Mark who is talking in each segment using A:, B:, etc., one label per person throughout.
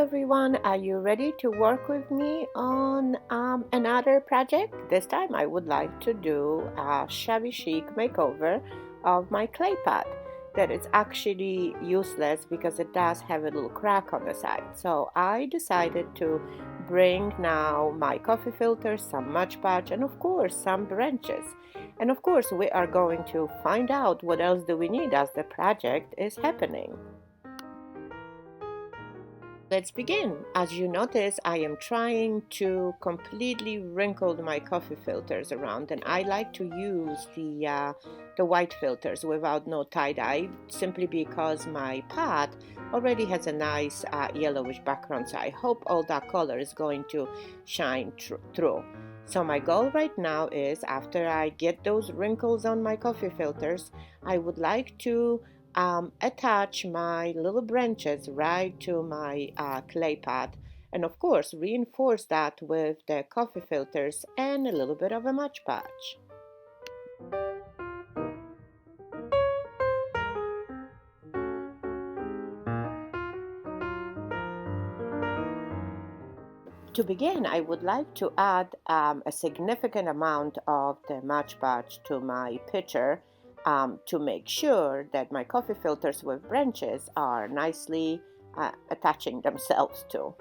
A: everyone, are you ready to work with me on another project? This time I would like to do a shabby chic makeover of my clay pot that is actually useless because it does have a little crack on the side. So I decided to bring now my coffee filter, some Mod Podge, and of course some branches. And of course we are going to find out what else do we need as the project is happening. Let's begin. As you notice, I am trying to completely wrinkle my coffee filters around, and I like to use the white filters without no tie-dye, simply because my pot already has a nice yellowish background, so I hope all that color is going to shine through. So my goal right now is, after I get those wrinkles on my coffee filters, I would like to attach my little branches right to my clay pot, and of course reinforce that with the coffee filters and a little bit of a Mod Podge. To begin, I would like to add a significant amount of the Mod Podge to my pitcher to make sure that my coffee filters with branches are nicely attaching themselves to.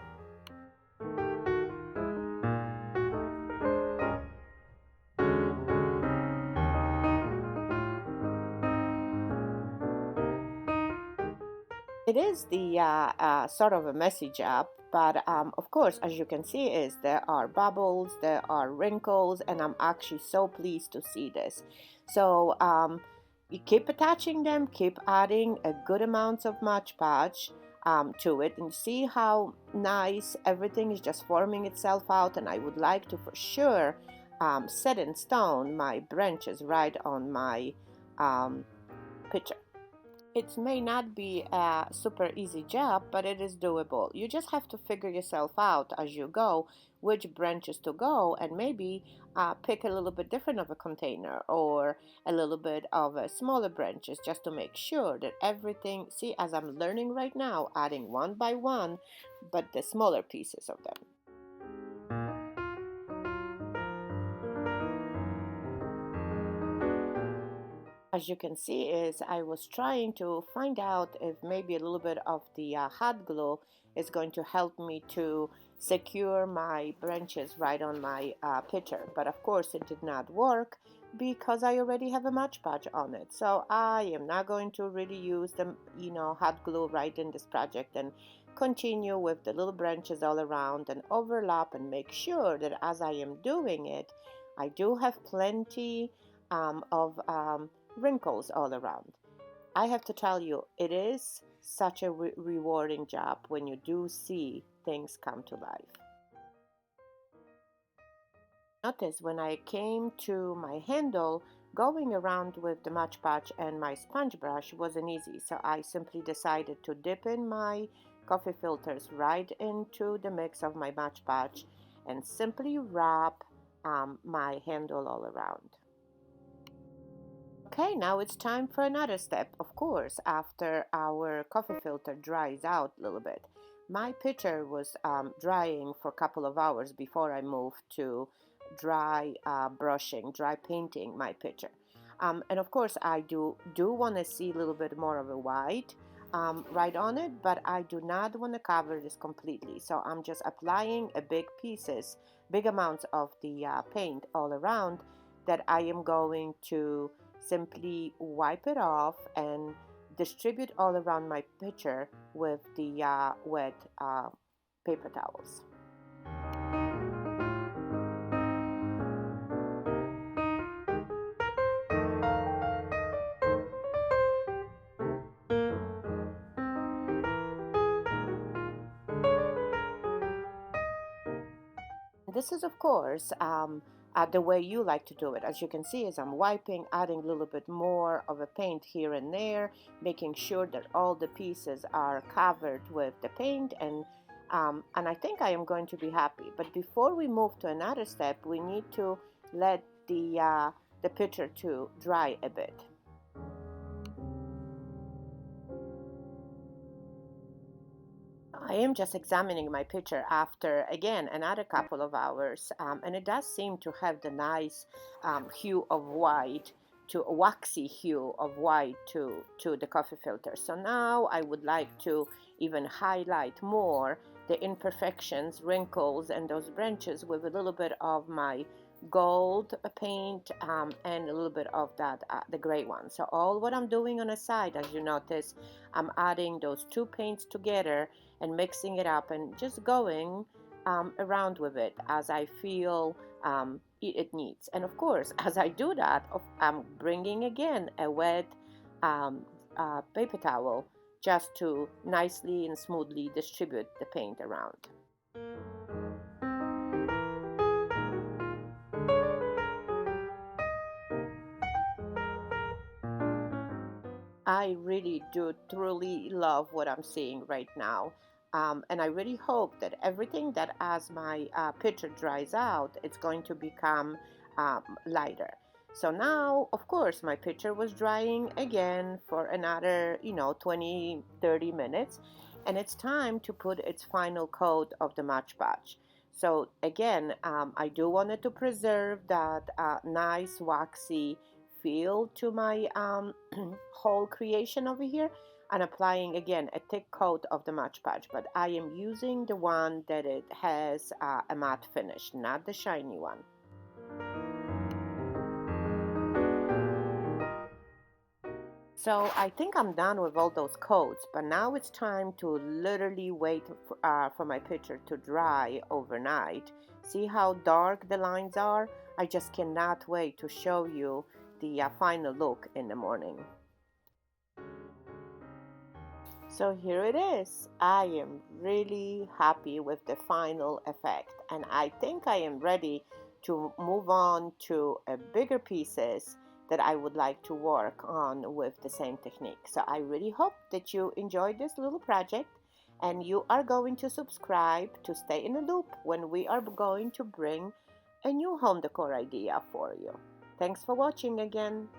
A: It is the sort of a messy job, but of course, as you can see, is there are bubbles, there are wrinkles, and I'm actually so pleased to see this. So you keep attaching them, keep adding a good amounts of Mod Podge to it, and see how nice everything is just forming itself out. And I would like to for sure set in stone my branches right on my picture. It may not be a super easy job, but it is doable. You just have to figure yourself out as you go which branches to go, and maybe pick a little bit different of a container or a little bit of a smaller branches, just to make sure that everything, see, as I'm learning right now, adding one by one, but the smaller pieces of them. As you can see, is I was trying to find out if maybe a little bit of the hot glue is going to help me to secure my branches right on my pitcher, but of course it did not work because I already have a Mod Podge on it. So I am not going to really use the hot glue right in this project, and continue with the little branches all around and overlap, and make sure that as I am doing it, I do have plenty of wrinkles all around. I have to tell you, it is such a rewarding job when you do see things come to life. Notice when I came to my handle, going around with the Mod Podge and my sponge brush wasn't easy, so I simply decided to dip in my coffee filters right into the mix of my Mod Podge and simply wrap my handle all around. Okay, now it's time for another step. Of course, after our coffee filter dries out a little bit. My pitcher was drying for a couple of hours before I moved to dry brushing, dry painting my pitcher. And of course, I do want to see a little bit more of a white right on it, but I do not want to cover this completely. So I'm just applying a big amounts of the paint all around, that I am going to simply wipe it off and distribute all around my pitcher with the wet paper towels. This is, of course, the way you like to do it. As you can see, as I'm wiping, adding a little bit more of a paint here and there, making sure that all the pieces are covered with the paint, and I think I am going to be happy. But before we move to another step, we need to let the picture to dry a bit. I am just examining my picture after, again, another couple of hours, and it does seem to have the nice hue of white, to a waxy hue of white to the coffee filter. So now I would like to even highlight more the imperfections, wrinkles, and those branches with a little bit of my gold paint, and a little bit of that the gray one. So all what I'm doing on the side, as you notice, I'm adding those two paints together and mixing it up and just going around with it as I feel it needs. And of course, as I do that, I'm bringing again a wet um, paper towel just to nicely and smoothly distribute the paint around. I really do truly love what I'm seeing right now. And I really hope that everything that as my picture dries out, it's going to become lighter. So now, of course, my picture was drying again for another, 20, 30 minutes. And it's time to put its final coat of the Match Patch. So again, I do wanted to preserve that nice waxy feel to my whole creation over here, and applying again a thick coat of the Match Patch, but I am using the one that it has a matte finish, not the shiny one. So I think I'm done with all those coats, but now it's time to literally wait for my picture to dry overnight. See how dark the lines are? I just cannot wait to show you the final look in the morning. So here it is. I am really happy with the final effect, and I think I am ready to move on to a bigger pieces that I would like to work on with the same technique. So I really hope that you enjoyed this little project and you are going to subscribe to stay in the loop when we are going to bring a new home decor idea for you. Thanks for watching again.